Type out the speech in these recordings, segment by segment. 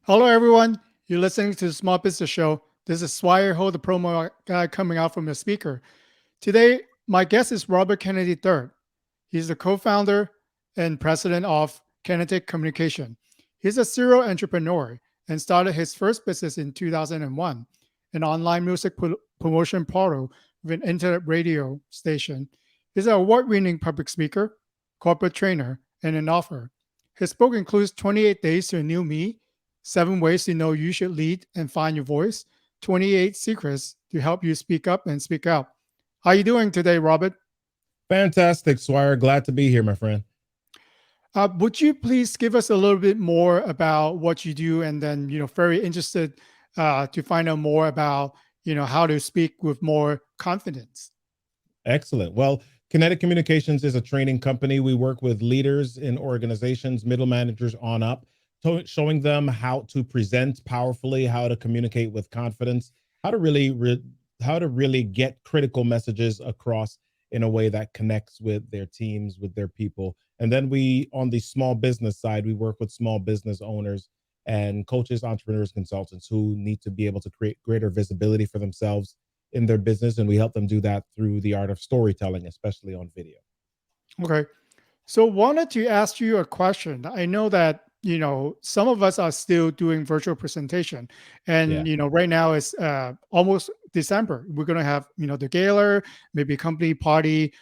Hello, everyone. You're listening to the Small Business Show. This is Swire Ho, the promo guy coming out from the speaker. Today, my guest is Robert Kennedy III. He's the co-founder and president of Kinetic Communication. He's a serial entrepreneur and started his first business in 2001, an online music promotion portal with an internet radio station. He's an award-winning public speaker, corporate trainer, and an author. His book includes 28 Days to a New Me, 7 Ways to Know You Should Lead and Find Your Voice, 28 Secrets to Help You Speak Up and Speak Out. How are you doing today, Robert? Fantastic, Swire. Glad to be here, my friend. Would you please give us a little bit more about what you do, and then very interested to find out more about how to speak with more confidence. Excellent. Well, Kinetic Communications is a training company. We work with leaders in organizations, middle managers on up, showing them how to present powerfully, how to communicate with confidence, how to really get critical messages across in a way that connects with their teams, with their people. And then we, on the small business side, we work with small business owners and coaches, entrepreneurs, consultants who need to be able to create greater visibility for themselves in their business, and we help them do that through the art of storytelling, especially on video. Okay. So wanted to ask you a question. I know that, some of us are still doing virtual presentation, and, Yeah. right now it's almost December. We're going to have, the gala, maybe company party.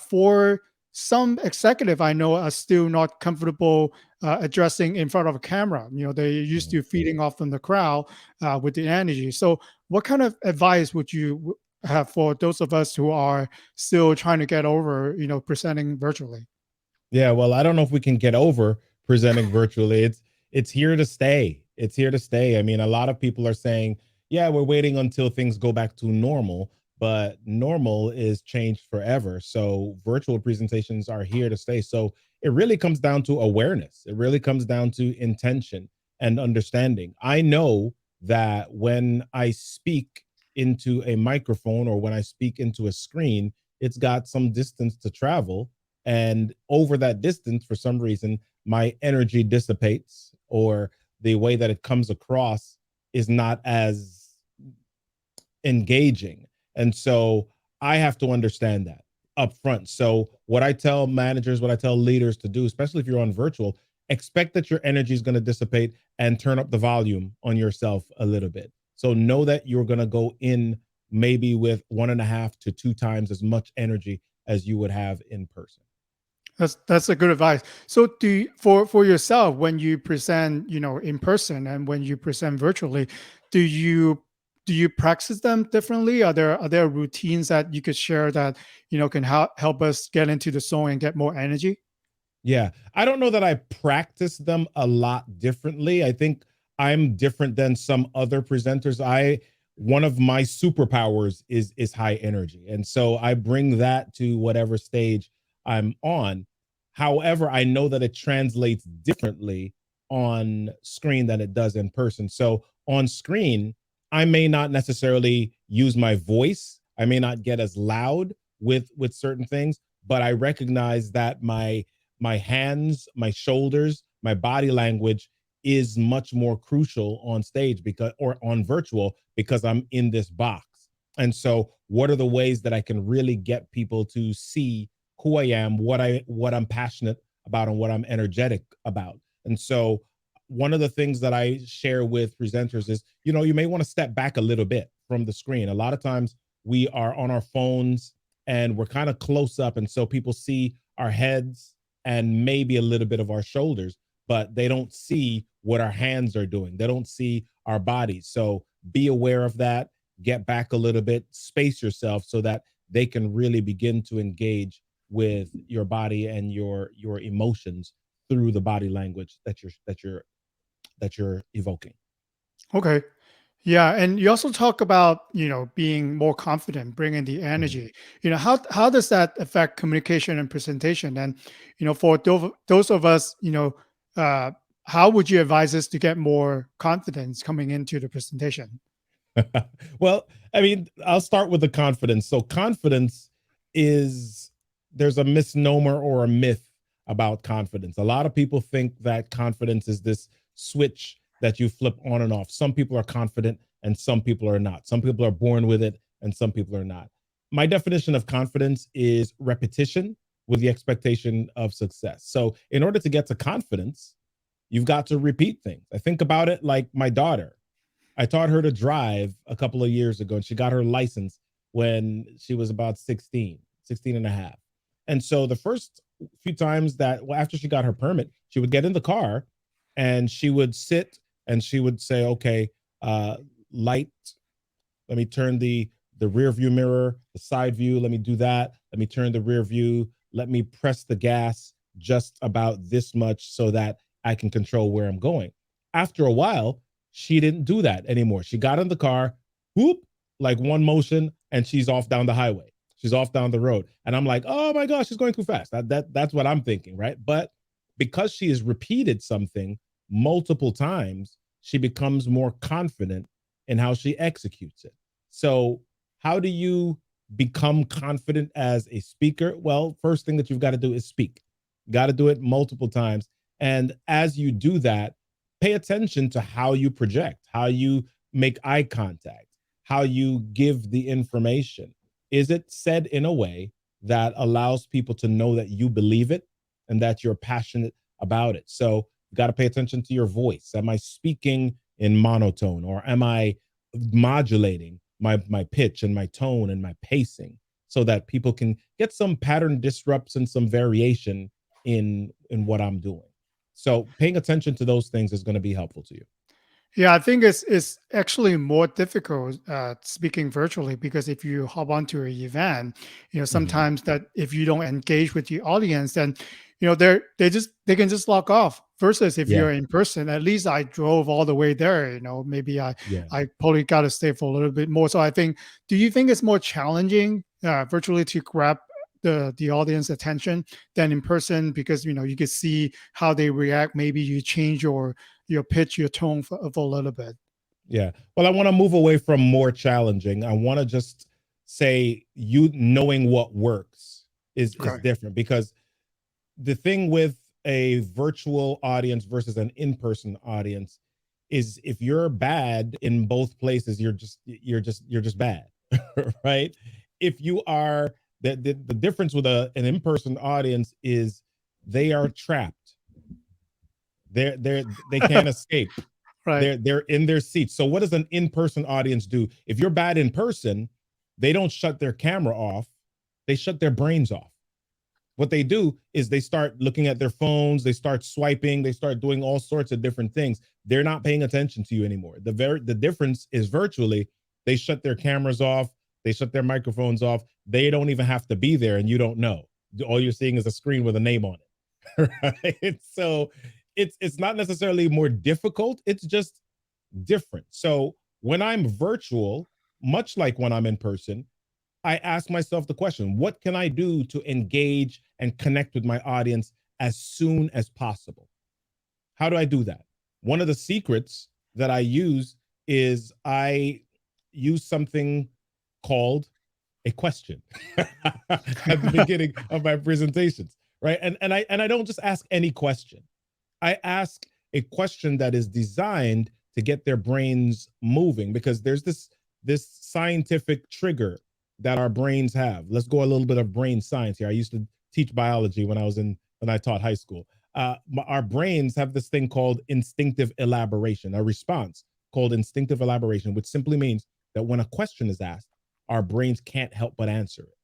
For some executive I know are still not comfortable addressing in front of a camera. They're used Mhm. to feeding off from the crowd with the energy. So what kind of advice would you have for those of us who are still trying to get over, presenting virtually? Yeah, well, I don't know if we can get over presenting virtually. It's here to stay. It's here to stay. I mean, a lot of people are saying, "Yeah, we're waiting until things go back to normal," but normal is changed forever. So virtual presentations are here to stay. So it really comes down to awareness. It really comes down to intention and understanding. I know that when I speak into a microphone or when I speak into a screen, it's got some distance to travel, and over that distance, for some reason, my energy dissipates, or the way that it comes across is not as engaging. And so I have to understand that up front. So what I tell managers, what I tell leaders to do, especially if you're on virtual, expect that your energy is going to dissipate and turn up the volume on yourself a little bit. So know that you're going to go in maybe with 1.5 to 2 times as much energy as you would have in person. That's a good advice. So for yourself, when you present, in person and when you present virtually, do you do you practice them differently? Are there routines that you could share that can help us get into the zone and get more energy? Yeah. I don't know that I practice them a lot differently. I think I'm different than some other presenters. I One of my superpowers is high energy. And so I bring that to whatever stage I'm on. However, I know that it translates differently on screen than it does in person. So on screen, I may not necessarily use my voice. I may not get as loud with certain things, but I recognize that my hands, my shoulders, my body language is much more crucial on stage because or on virtual because I'm in this box. And so what are the ways that I can really get people to see who I am, what I'm passionate about and what I'm energetic about. And so one of the things that I share with presenters is, you may want to step back a little bit from the screen. A lot of times we are on our phones and we're kind of close up, and so people see our heads and maybe a little bit of our shoulders, but they don't see what our hands are doing. They don't see our bodies. So be aware of that. Get back a little bit, space yourself so that they can really begin to engage with your body and your emotions through the body language that you're evoking. Okay. Yeah, and you also talk about being more confident, bringing the Mhm. energy. How does that affect communication and presentation? And for those of us, uh, how would you advise us to get more confidence coming into the presentation? Well, I mean, I'll start with the confidence. So, confidence is there's a misnomer or a myth about confidence. A lot of people think that confidence is this switch that you flip on and off. Some people are confident and some people are not. Some people are born with it and some people are not. My definition of confidence is repetition with the expectation of success. So, in order to get to confidence, you've got to repeat things. I think about it like my daughter. I taught her to drive a couple of years ago, and she got her license when she was about 16, 16 and a half. And so the first few times that, well, after she got her permit, she would get in the car and she would sit and she would say, okay, light, let me turn the rear view mirror, the side view, let me do that. Let me turn the rear view. Let me press the gas just about this much so that I can control where I'm going. After a while, she didn't do that anymore. She got in the car, whoop, like one motion, and she's off down the highway. She's off down the road. And I'm like, oh my gosh, she's going too fast. That's what I'm thinking, right? But because she has repeated something multiple times, she becomes more confident in how she executes it. So, how do you become confident as a speaker? Well, first thing that you've got to do is speak. Got to do it multiple times. And as you do that, pay attention to how you project, how you make eye contact, how you give the information. Is it said in a way that allows people to know that you believe it and that you're passionate about it? So you got to pay attention to your voice. Am I speaking in monotone, or am I modulating my pitch and my tone and my pacing so that people can get some pattern disrupts and some variation in what I'm doing? So paying attention to those things is going to be helpful to you. Yeah, I think it's actually more difficult speaking virtually, because if you hop onto an event, Mhm. sometimes that if you don't engage with the audience, then they can just log off. Versus if Yeah, you're in person, at least I drove all the way there. Maybe yeah. I probably got to stay for a little bit more. So I think, do you think it's more challenging virtually to grab the audience attention than in person, because you can see how they react? Maybe you change your pitch, your tone for a little bit. Yeah. Well, I want to move away from more challenging. I want to just say you knowing what works is Okay. different, because the thing with a virtual audience versus an in-person audience is if you're bad in both places, you're just bad, right? If you are the difference with an in-person audience is they are trapped. They can't escape. Right. They're in their seats. So what does an in-person audience do? If you're bad in person, they don't shut their camera off, they shut their brains off. What they do is they start looking at their phones, they start swiping, they start doing all sorts of different things. They're not paying attention to you anymore. The difference is virtually they shut their cameras off, they shut their microphones off. They don't even have to be there and you don't know. All you're seeing is a screen with a name on it. Right? So it's not necessarily more difficult, it's just different. So when I'm virtual, much like when I'm in person, I ask myself the question, what can I do to engage and connect with my audience as soon as possible? How do I do that? One of the secrets that I use is I use something called a question at the beginning of my presentations, right? And I don't just ask any question. I ask a question that is designed to get their brains moving, because there's this scientific trigger that our brains have. Let's go a little bit of brain science here. I used to teach biology when I taught high school. Our brains have this thing called instinctive elaboration, a response called instinctive elaboration, which simply means that when a question is asked, our brains can't help but answer it.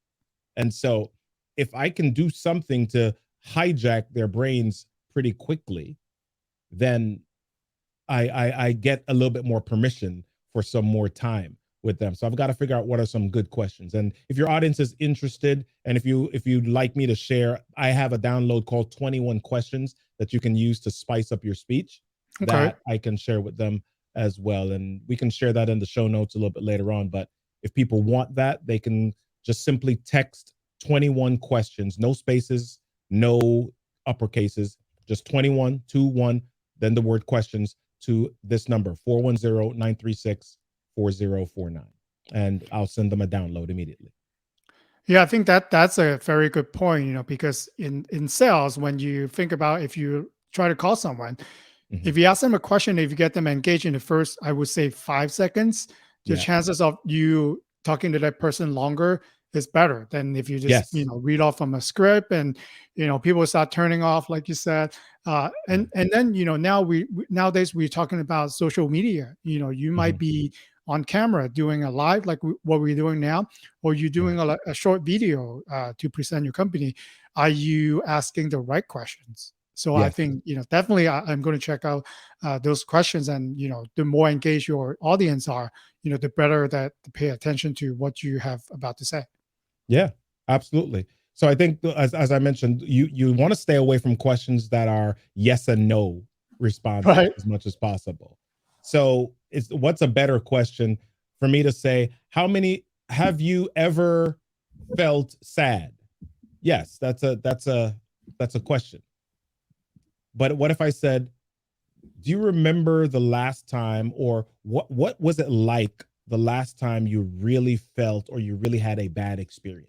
And so, if I can do something to hijack their brains pretty quickly, then I get a little bit more permission for some more time with them. So I've got to figure out what are some good questions. And if your audience is interested, and if you'd like me to share, I have a download called 21 questions that you can use to spice up your speech Okay. that I can share with them as well. And we can share that in the show notes a little bit later on. But if people want that, they can just simply text 21 questions, no spaces, no uppercases, just 21, 21, then the word questions to this number, 410-936-4049. And I'll send them a download immediately. Yeah, I think that's a very good point, because in sales, when you think about, if you try to call someone, Mhm. If you ask them a question, if you get them engaged in the first, I would say 5 seconds, the Yeah. chances of you talking to that person longer is better than if you just, Yes. read off from a script and, people start turning off, like you said. Yeah. And then, now nowadays we're talking about social media. You might Mhm. be on camera doing a live, like what we're doing now, or you're Yeah. doing a short video to present your company. Are you asking the right questions? So I Yes. think, definitely I'm going to check out those questions, and, the more engaged your audience are, the better that to pay attention to what you have about to say. Yeah, absolutely. So I think as I mentioned, you want to stay away from questions that are yes and no responses Right. as much as possible. So it's what's a better question for me to say, how many have you ever felt sad? Yes, that's a question. But what if I said, do you remember the last time, or what was it like the last time you really felt or you really had a bad experience?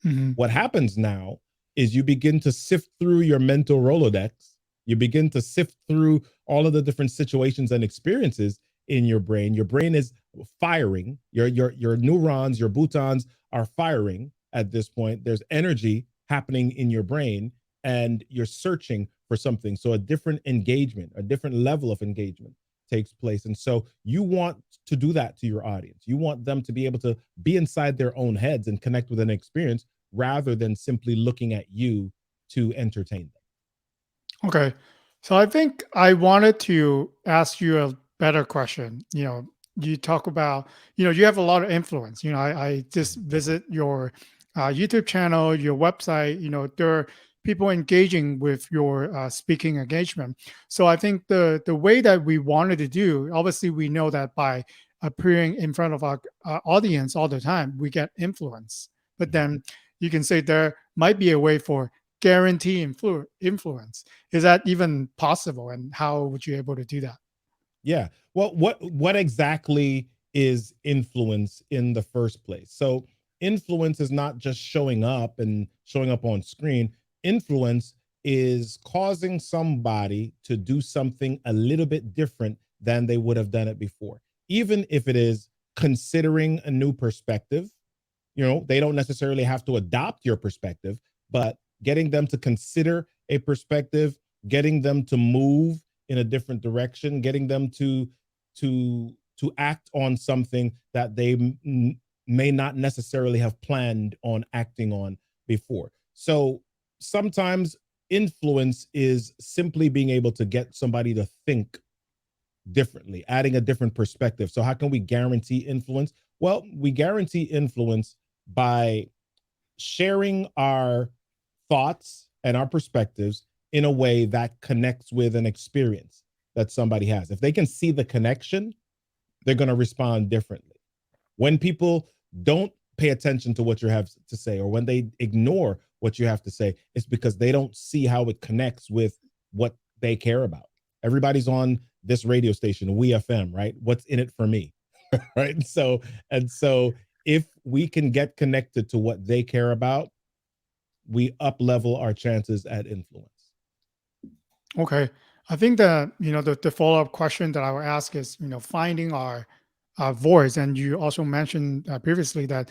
Mhm. What happens now is you begin to sift through your mental Rolodex. You begin to sift through all of the different situations and experiences in your brain. Your brain is firing. Your neurons, your boutons are firing at this point. There's energy happening in your brain, and you're searching for something. So a different engagement, a different level of engagement takes place. And so you want to do that to your audience. You want them to be able to be inside their own heads and connect with an experience rather than simply looking at you to entertain them. Okay. So I think I wanted to ask you a better question. You talk about, you have a lot of influence. I just Mhm. visit your YouTube channel, your website, there are people engaging with your speaking engagement. So I think the way that we wanted to do, obviously, we know that by appearing in front of our audience all the time, we get influence. But Mhm. then you can say there might be a way for guarantee influence. Is that even possible? And how would you able to do that? Yeah. Well, what exactly is influence in the first place? So influence is not just showing up on screen. Influence is causing somebody to do something a little bit different than they would have done it before. Even if it is considering a new perspective, they don't necessarily have to adopt your perspective, but getting them to consider a perspective, getting them to move in a different direction, getting them to act on something that they may not necessarily have planned on acting on before. So sometimes influence is simply being able to get somebody to think differently, adding a different perspective. So how can we guarantee influence? Well, we guarantee influence by sharing our thoughts and our perspectives in a way that connects with an experience that somebody has. If they can see the connection, they're going to respond differently. When people don't pay attention to what you have to say, or when they ignore what you have to say, it's because they don't see how it connects with what they care about. Everybody's on this radio station, We FM, right? What's in it for me? Right? And so if we can get connected to what they care about, we up level our chances at influence. Okay. I think that, the follow-up question that I would ask is, finding our voice. And you also mentioned previously that,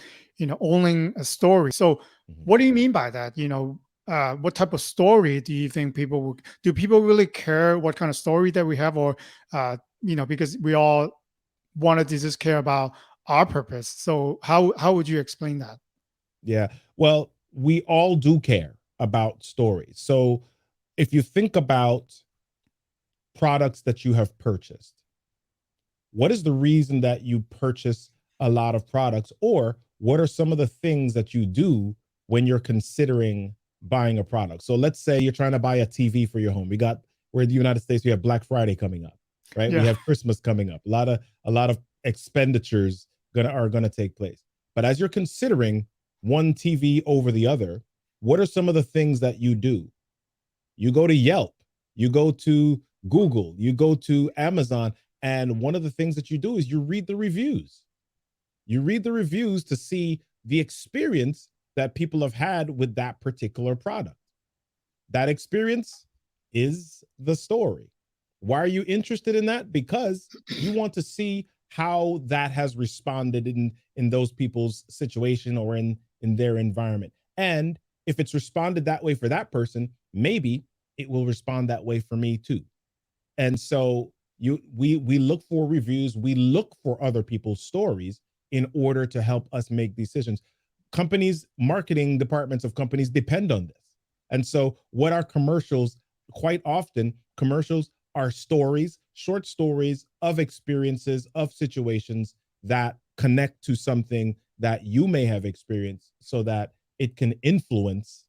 owning a story. So Mhm. what do you mean by that? What type of story do you think do people really care what kind of story that we have? Or, because we all wanted to just care about our purpose. So how would you explain that? Yeah. Well, we all do care about stories. So if you think about products that you have purchased, what is the reason that you purchase a lot of products? Or what are some of the things that you do when you're considering buying a product? So let's say you're trying to buy a TV for your home. We're in the United States, we have Black Friday coming up, right? We Yeah. have Christmas coming up. A lot of expenditures are gonna take place. But as you're considering one TV over the other, what are some of the things that you do? You go to Yelp, you go to Google, you go to Amazon, and one of the things that you do is you read the reviews. You read the reviews to see the experience that people have had with that particular product. That experience is the story. Why are you interested in that? Because you want to see how that has responded in those people's situation or in their environment. And if it's responded that way for that person, maybe it will respond that way for me too. And so we look for reviews, we look for other people's stories in order to help us make decisions. Companies, marketing departments of companies depend on this. And so what are commercials? Quite often commercials are stories, short stories of experiences, of situations that connect to something that you may have experienced, so that it can influence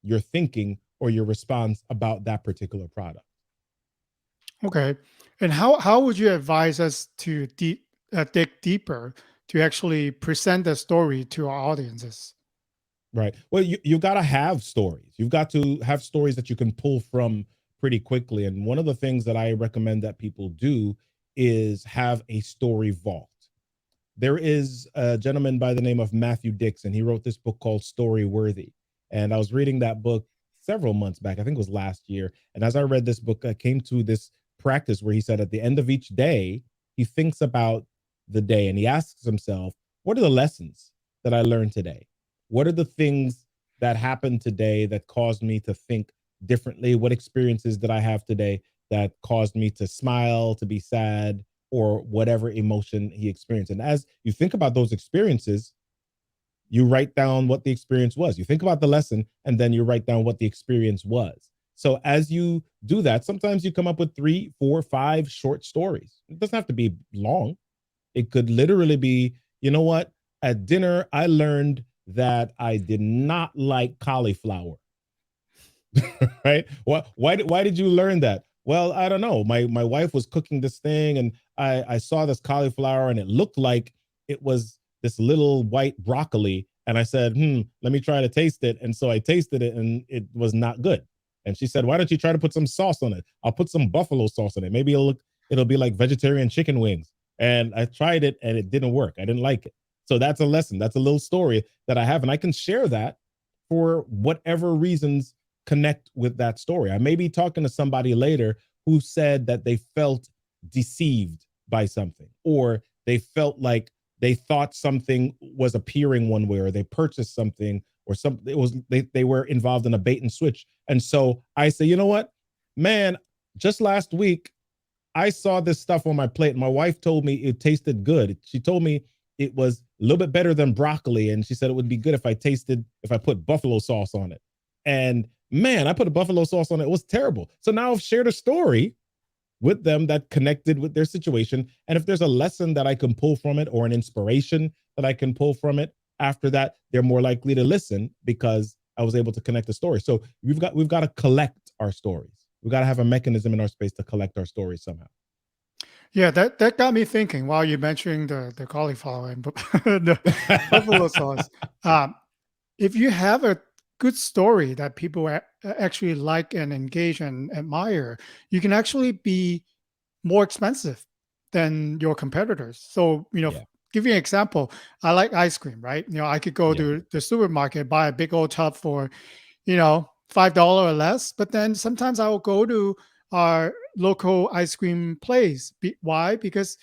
your thinking or your response about that particular product. Okay. And how would you advise us to dig deeper to actually present the story to our audiences? Right. Well, you got to have stories. You've got to have stories that you can pull from pretty quickly. And one of the things that I recommend that people do is have a story vault. There is a gentleman by the name of Matthew Dixon. He wrote this book called Story Worthy. And I was reading that book several months back. I think it was last year. And as I read this book, I came to this practice where he said at the end of each day, he thinks about the day and he asks himself, what are the lessons that I learned today? What are the things that happened today that caused me to think differently? What experiences did I have today that caused me to smile, to be sad, or whatever emotion he experienced? And as you think about those experiences, you write down what the experience was. You think about the lesson, and then you write down what the experience was. So as you do that, sometimes you come up with 3, 4, 5 short stories. It doesn't have to be long. It could literally be, you know what? At dinner, I learned that I did not like cauliflower. Right? Why did you learn that? Well, I don't know. My wife was cooking this thing, and I saw this cauliflower, and it looked like it was this little white broccoli. And I said, let me try to taste it. And so I tasted it, and it was not good. And she said, why don't you try to put some sauce on it? I'll put some buffalo sauce on it. Maybe it'll be like vegetarian chicken wings. And I tried it, and it didn't work. I didn't like it. So that's a lesson. That's a little story that I have, and I can share that for whatever reasons connect with that story. I may be talking to somebody later who said that they felt deceived by something, or they felt like they thought something was appearing one way, or they purchased something, or something. It was they were involved in a bait and switch. And so I say, you know what, man, just last week I saw this stuff on my plate. My wife told me it tasted good. She told me it was a little bit better than broccoli, and she said it would be good if I put buffalo sauce on it. And man, I put a buffalo sauce on it. It was terrible. So now I've shared a story with them that connected with their situation. And if there's a lesson that I can pull from it, or an inspiration that I can pull from it, after that, they're more likely to listen because I was able to connect the story. So we've got to collect our stories. We've got to have a mechanism in our space to collect our stories somehow. Yeah, that got me thinking while you're mentioning the cauliflower and the buffalo sauce. Um, if you have a good story that people actually like and engage and admire, you can actually be more expensive than your competitors. So, Yeah. give you an example. I like ice cream, right? I could go Yeah. to the supermarket, buy a big old tub for, $5 or less. But then sometimes I will go to our local ice cream place. Why? Because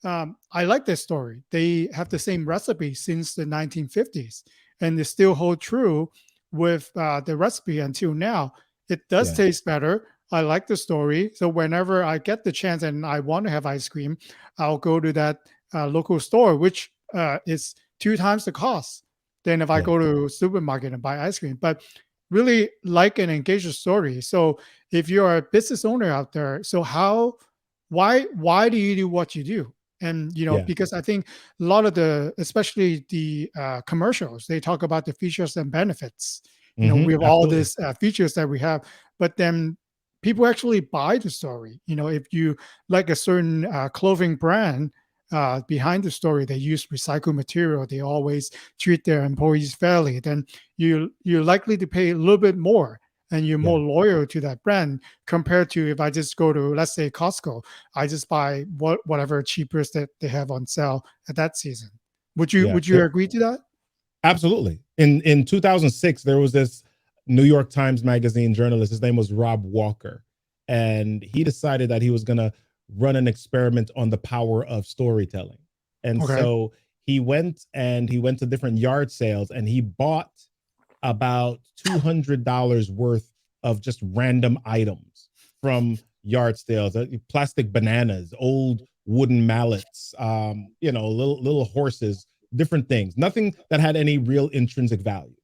I like this story. They have the same recipe since the 1950s, and they still hold true with the recipe until now. It does Yeah. taste better. I like the story. So whenever I get the chance and I want to have ice cream, I'll go to that local store, which is 2 times the cost than if I Yeah. go to supermarket and buy ice cream. But really like and engage the story. So if you're a business owner out there, so why do you do what you do? And Yeah. because I think a lot of especially the commercials, they talk about the features and benefits. We have all Absolutely. these features that we have, but then people actually buy the story. If you like a certain clothing brand, behind the story, they use recycled material. They always treat their employees fairly. Then you're likely to pay a little bit more, and you're Yeah. more loyal to that brand compared to if I just go to, let's say, Costco. I just buy whatever cheapest that they have on sale at that season. Would you Yeah. would you agree to that? Absolutely. In 2006, there was this New York Times Magazine journalist. His name was Rob Walker, and he decided that he was going to run an experiment on the power of storytelling. And Okay. so he went to different yard sales, and he bought about $200 worth of just random items from yard sales, plastic bananas, old wooden mallets, little horses, different things, nothing that had any real intrinsic value.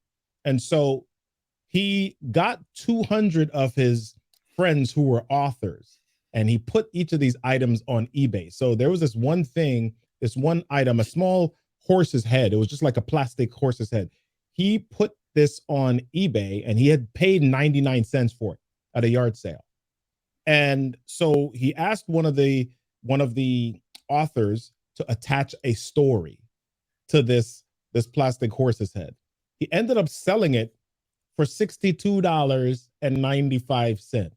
And so he got 200 of his friends who were authors, and he put each of these items on eBay. So there was this one thing, this one item, a small horse's head. It was just like a plastic horse's head. He put this on eBay, and he had paid 99 cents for it at a yard sale. And so he asked one of the authors to attach a story to this plastic horse's head. He ended up selling it for $62.95,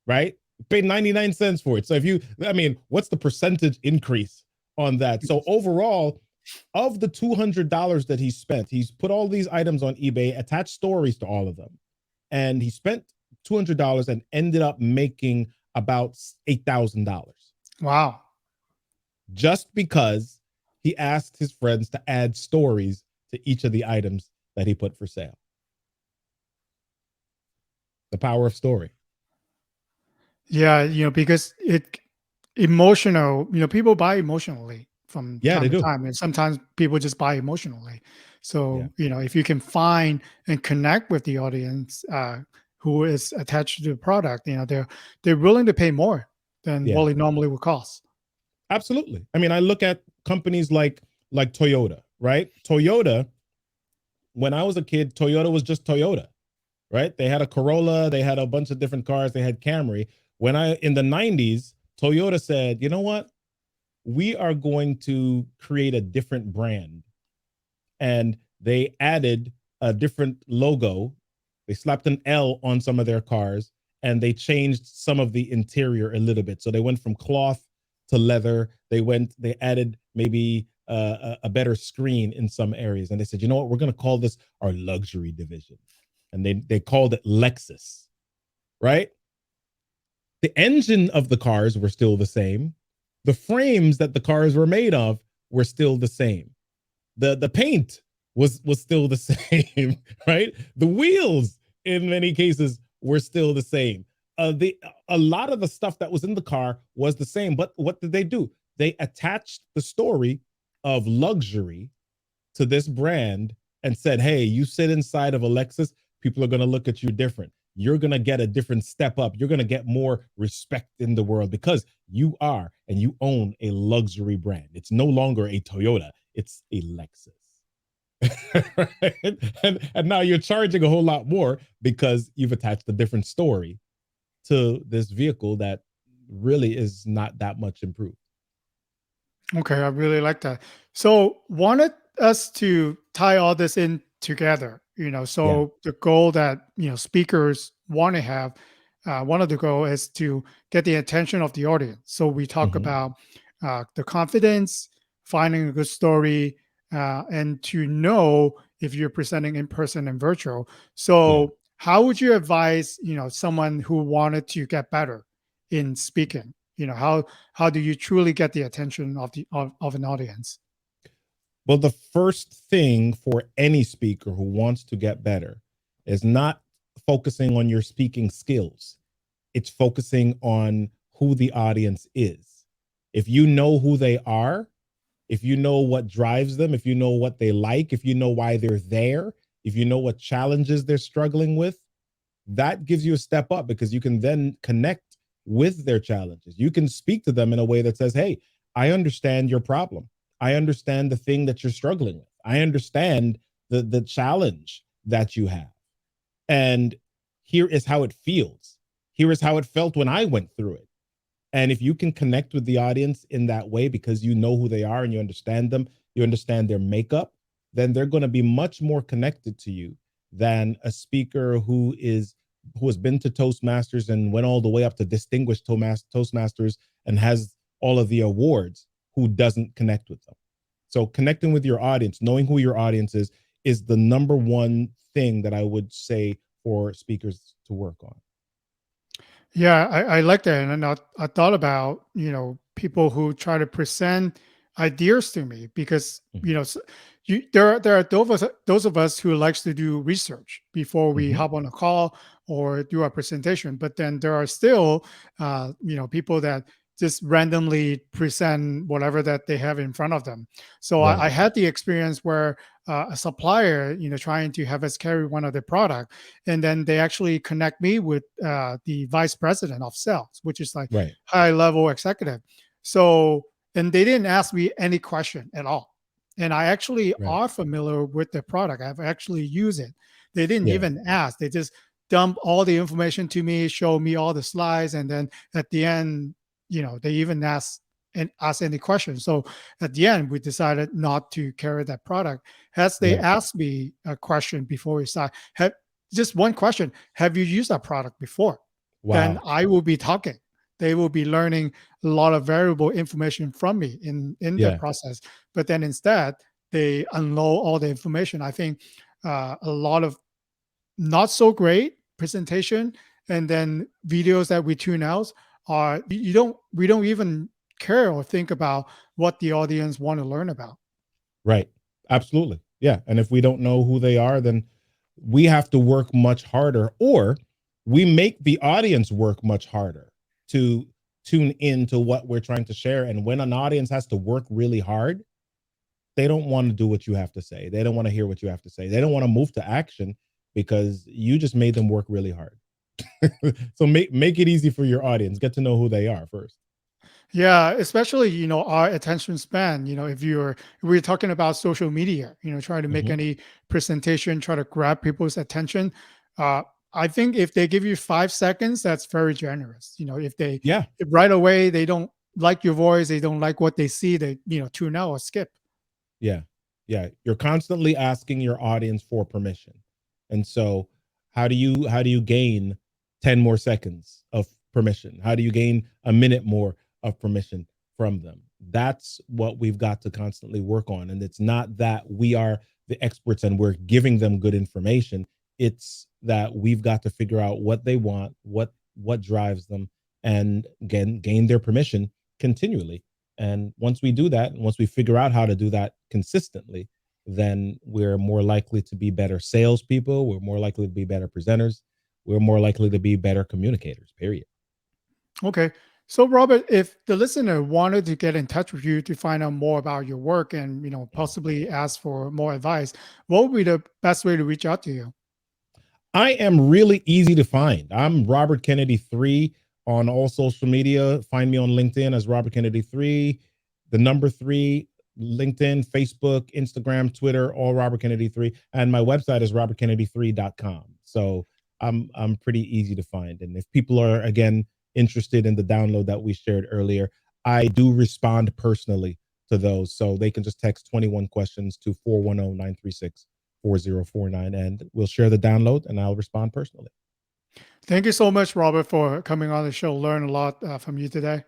right? Paid 99 cents for it. So what's the percentage increase on that? So overall, of the $200 that he spent, he's put all these items on eBay, attached stories to all of them, and he spent $200 and ended up making about $8,000 Wow. just because he asked his friends to add stories to each of the items that he put for sale. The power of story. Yeah, because emotional, people buy emotionally from Yeah, time they to do. time, and sometimes people just buy emotionally. Yeah, So, if you can find and connect with the audience who is attached to the product, they're willing to pay more than yeah, what it normally would cost. absolutely. I mean, I look at companies like Toyota, right? Toyota, when I was a kid, Toyota was just Toyota, right? They had a Corolla, they had a bunch of different cars, they had Camry. In the 90s, Toyota said, you know what? We are going to create a different brand. And they added a different logo. They slapped an L on some of their cars, and they changed some of the interior a little bit. So they went from cloth to leather. They added maybe a better screen in some areas. And they said, you know what? We're going to call this our luxury division. And they called it Lexus, right? The engine of the cars were still the same. The frames that the cars were made of were still the same. The paint was still the same, right? The wheels in many cases were still the same. A lot of the stuff that was in the car was the same, but what did they do? They attached the story of luxury to this brand and said, hey, you sit inside of a Lexus, people are going to look at you different. You're going to get a different step up. You're going to get more respect in the world because you are and you own a luxury brand. It's no longer a Toyota, it's a Lexus. Right? And now you're charging a whole lot more because you've attached a different story to this vehicle that really is not that much improved. Okay, I really like that. So, wanted us to tie all this in together, Yeah. so the goal that, speakers want to have, one of the goal is to get the attention of the audience. So we talk Mm-hmm. about the confidence, finding a good story, and to know if you're presenting in person and virtual. Yeah. So, how would you advise, someone who wanted to get better in speaking? How do you truly get the attention of an audience? Well, the first thing for any speaker who wants to get better is not focusing on your speaking skills. It's focusing on who the audience is. If you know who they are, if you know what drives them, if you know what they like, if you know why they're there, if you know what challenges they're struggling with, that gives you a step up because you can then connect with their challenges. You can speak to them in a way that says, hey, I understand your problem. I understand the thing that you're struggling with. I understand the challenge that you have. And here is how it feels. Here is how it felt when I went through it. And if you can connect with the audience in that way because you know who they are and you understand them, you understand their makeup, then they're going to be much more connected to you than a speaker who has been to Toastmasters and went all the way up to distinguished Toastmasters and has all of the awards who doesn't connect with them. So connecting with your audience, knowing who your audience is the number one thing that I would say for speakers to work on. Yeah, I like that, and I thought about people who try to present ideas to me because Mhm. there are those of us who likes to do research before we Mhm. hop on a call or do a presentation, but then there are still people that just randomly present whatever that they have in front of them. So Right. I had the experience where a supplier trying to have us carry one of their product, and then they actually connect me with the vice president of sales, which is like Right. high level executive. So, and they didn't ask me any question at all, and I actually Right. are familiar with the product. I've actually used it. They didn't Yeah. even ask. They just dump all the information to me, show me all the slides, and then at the end, they even ask any questions. So at the end, we decided not to carry that product. As they Right. asked me a question before we start, just one question: have you used that product before? Then Wow. I will be talking. They will be learning a lot of variable information from me in the Yeah. process. But then instead, they unload all the information. I think a lot of not so great presentation and then videos that we tune out are you don't we don't even care or think about what the audience want to learn about. Right. Absolutely. Yeah. And if we don't know who they are, then we have to work much harder, or we make the audience work much harder to tune into what we're trying to share. And when an audience has to work really hard, they don't want to do what you have to say. They don't want to hear what you have to say. They don't want to move to action because you just made them work really hard. So make it easy for your audience. Get to know who they are first. Yeah, especially our attention span. If we're talking about social media, trying to make Mhm. any presentation, try to grab people's attention. Uh, I think if they give you 5 seconds, that's very generous. Yeah. If right away they don't like your voice, they don't like what they see, they tune out or skip. Yeah. Yeah. You're constantly asking your audience for permission. And so how do you gain 10 more seconds of permission? How do you gain a minute more of permission from them? That's what we've got to constantly work on. And it's not that we are the experts and we're giving them good information. It's that we've got to figure out what they want, what drives them, and gain their permission continually. And once we do that, and once we figure out how to do that consistently, then we're more likely to be better salespeople. We're more likely to be better presenters. We're more likely to be better communicators, period. Okay. So, Robert, if the listener wanted to get in touch with you to find out more about your work and possibly ask for more advice, what would be the best way to reach out to you? I am really easy to find. I'm Robert Kennedy 3 on all social media. Find me on LinkedIn as Robert Kennedy 3, the number 3, LinkedIn, Facebook, Instagram, Twitter, all Robert Kennedy 3. And my website is robertkennedy3.com. So I'm pretty easy to find. And if people are again interested in the download that we shared earlier, I do respond personally to those. So they can just text 21 questions to 410-936-4049, and we'll share the download and I'll respond personally. Thank you so much, Robert, for coming on the show. Learn a lot from you today.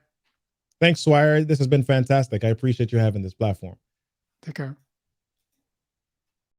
Thanks, Swire. This has been fantastic. I appreciate you having this platform. Take care.